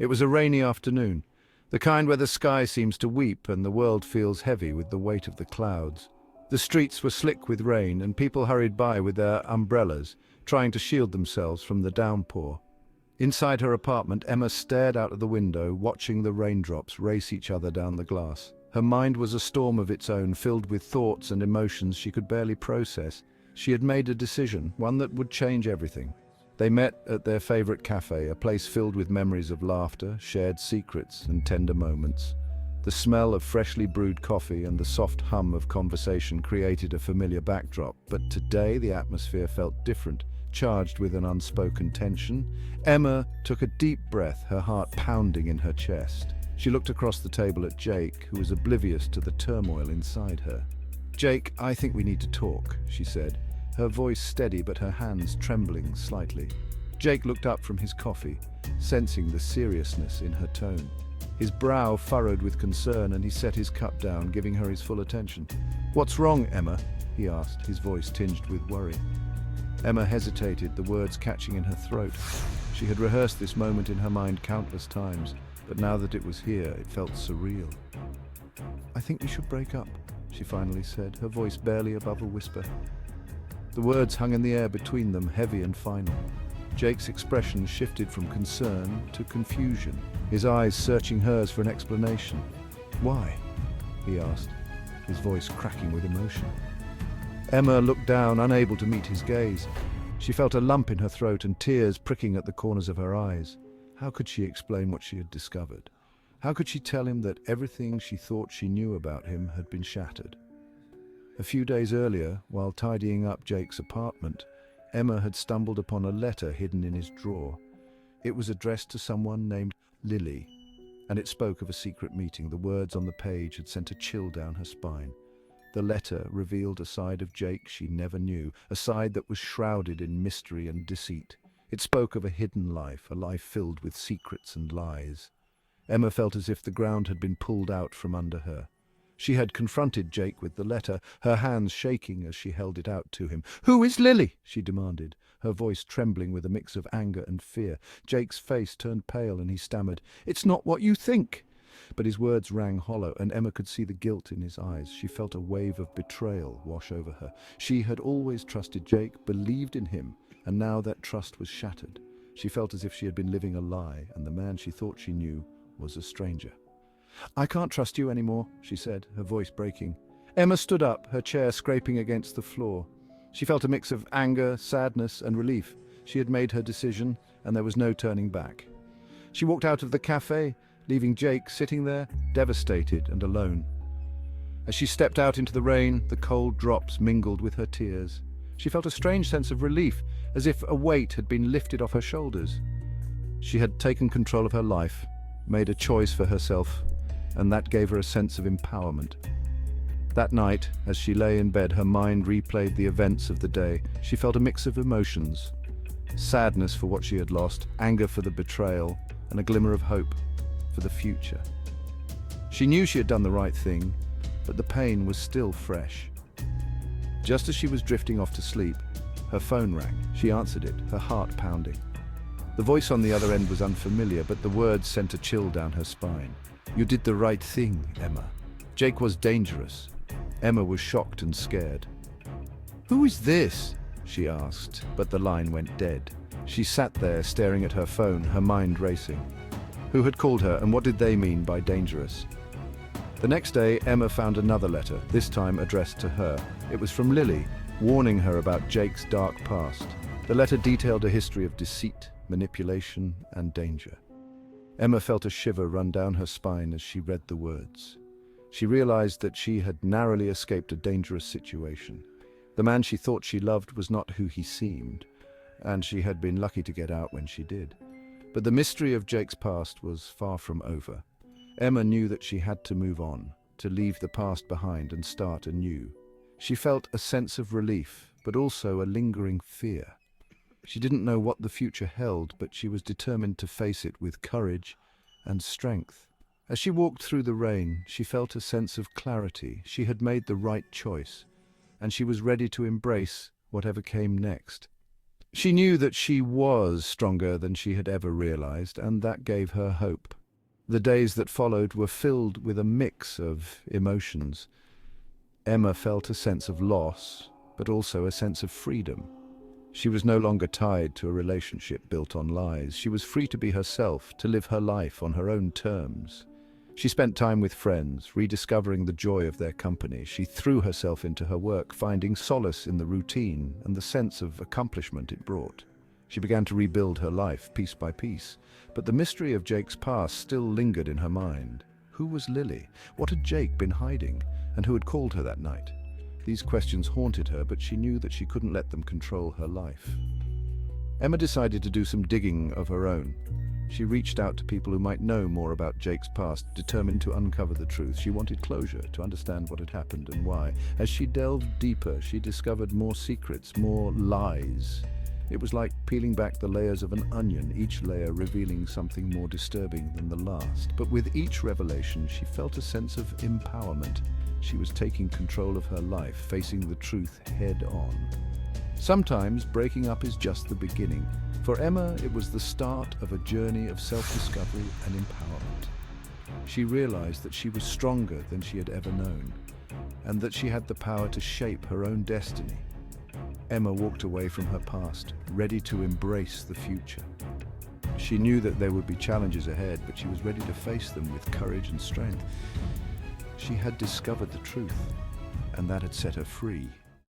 It was a rainy afternoon, the kind where the sky seems to weep and the world feels heavy with the weight of the clouds. The streets were slick with rain and people hurried by with their umbrellas, trying to shield themselves from the downpour. Inside her apartment, Emma stared out of the window, watching the raindrops race each other down the glass. Her mind was a storm of its own, filled with thoughts and emotions she could barely process. She had made a decision, one that would change everything. They met at their favorite cafe, a place filled with memories of laughter, shared secrets, and tender moments. The smell of freshly brewed coffee and the soft hum of conversation created a familiar backdrop, but today the atmosphere felt different, charged with an unspoken tension. Emma took a deep breath, her heart pounding in her chest. She looked across the table at Jake, who was oblivious to the turmoil inside her. "Jake, I think we need to talk," she said, her voice steady but her hands trembling slightly. Jake looked up from his coffee, sensing the seriousness in her tone. His brow furrowed with concern and he set his cup down, giving her his full attention. "What's wrong, Emma?" he asked, his voice tinged with worry. Emma hesitated, the words catching in her throat. She had rehearsed this moment in her mind countless times, but now that it was here, it felt surreal. "I think we should break up," she finally said, her voice barely above a whisper. The words hung in the air between them, heavy and final. Jake's expression shifted from concern to confusion, his eyes searching hers for an explanation. "Why?" he asked, his voice cracking with emotion. Emma looked down, unable to meet his gaze. She felt a lump in her throat and tears pricking at the corners of her eyes. How could she explain what she had discovered? How could she tell him that everything she thought she knew about him had been shattered? A few days earlier, while tidying up Jake's apartment, Emma had stumbled upon a letter hidden in his drawer. It was addressed to someone named Lily, and it spoke of a secret meeting. The words on the page had sent a chill down her spine. The letter revealed a side of Jake she never knew, a side that was shrouded in mystery and deceit. It spoke of a hidden life, a life filled with secrets and lies. Emma felt as if the ground had been pulled out from under her. She had confronted Jake with the letter, her hands shaking as she held it out to him. "Who is Lily?" she demanded, her voice trembling with a mix of anger and fear. Jake's face turned pale and he stammered, "It's not what you think." But his words rang hollow, and Emma could see the guilt in his eyes. She felt a wave of betrayal wash over her. She had always trusted Jake, believed in him, and now that trust was shattered. She felt as if she had been living a lie, and the man she thought she knew was a stranger. "I can't trust you anymore," she said, her voice breaking. Emma stood up, her chair scraping against the floor. She felt a mix of anger, sadness, and relief. She had made her decision, and there was no turning back. She walked out of the cafe, leaving Jake sitting there, devastated and alone. As she stepped out into the rain, the cold drops mingled with her tears. She felt a strange sense of relief, as if a weight had been lifted off her shoulders. She had taken control of her life, made a choice for herself, and that gave her a sense of empowerment. That night, as she lay in bed, her mind replayed the events of the day. She felt a mix of emotions: sadness for what she had lost, anger for the betrayal, and a glimmer of hope for the future. She knew she had done the right thing, but the pain was still fresh. Just as she was drifting off to sleep, her phone rang. She answered it, her heart pounding. The voice on the other end was unfamiliar, but the words sent a chill down her spine. "You did the right thing, Emma. Jake was dangerous." Emma was shocked and scared. "Who is this?" she asked, but the line went dead. She sat there staring at her phone, her mind racing. Who had called her, and what did they mean by dangerous? The next day, Emma found another letter, this time addressed to her. It was from Lily, warning her about Jake's dark past. The letter detailed a history of deceit, manipulation, and danger. Emma felt a shiver run down her spine as she read the words. She realized that she had narrowly escaped a dangerous situation. The man she thought she loved was not who he seemed, and she had been lucky to get out when she did. But the mystery of Jake's past was far from over. Emma knew that she had to move on, to leave the past behind and start anew. She felt a sense of relief, but also a lingering fear. She didn't know what the future held, but she was determined to face it with courage and strength. As she walked through the rain, she felt a sense of clarity. She had made the right choice, and she was ready to embrace whatever came next. She knew that she was stronger than she had ever realized, and that gave her hope. The days that followed were filled with a mix of emotions. Emma felt a sense of loss, but also a sense of freedom. She was no longer tied to a relationship built on lies. She was free to be herself, to live her life on her own terms. She spent time with friends, rediscovering the joy of their company. She threw herself into her work, finding solace in the routine and the sense of accomplishment it brought. She began to rebuild her life piece by piece, but the mystery of Jake's past still lingered in her mind. Who was Lily? What had Jake been hiding? And who had called her that night? These questions haunted her, but she knew that she couldn't let them control her life. Emma decided to do some digging of her own. She reached out to people who might know more about Jake's past, determined to uncover the truth. She wanted closure, to understand what had happened and why. As she delved deeper, she discovered more secrets, more lies. It was like peeling back the layers of an onion, each layer revealing something more disturbing than the last. But with each revelation, she felt a sense of empowerment. She was taking control of her life, facing the truth head on. Sometimes breaking up is just the beginning. For Emma, it was the start of a journey of self-discovery and empowerment. She realized that she was stronger than she had ever known, and that she had the power to shape her own destiny. Emma walked away from her past, ready to embrace the future. She knew that there would be challenges ahead, but she was ready to face them with courage and strength. She had discovered the truth, and that had set her free.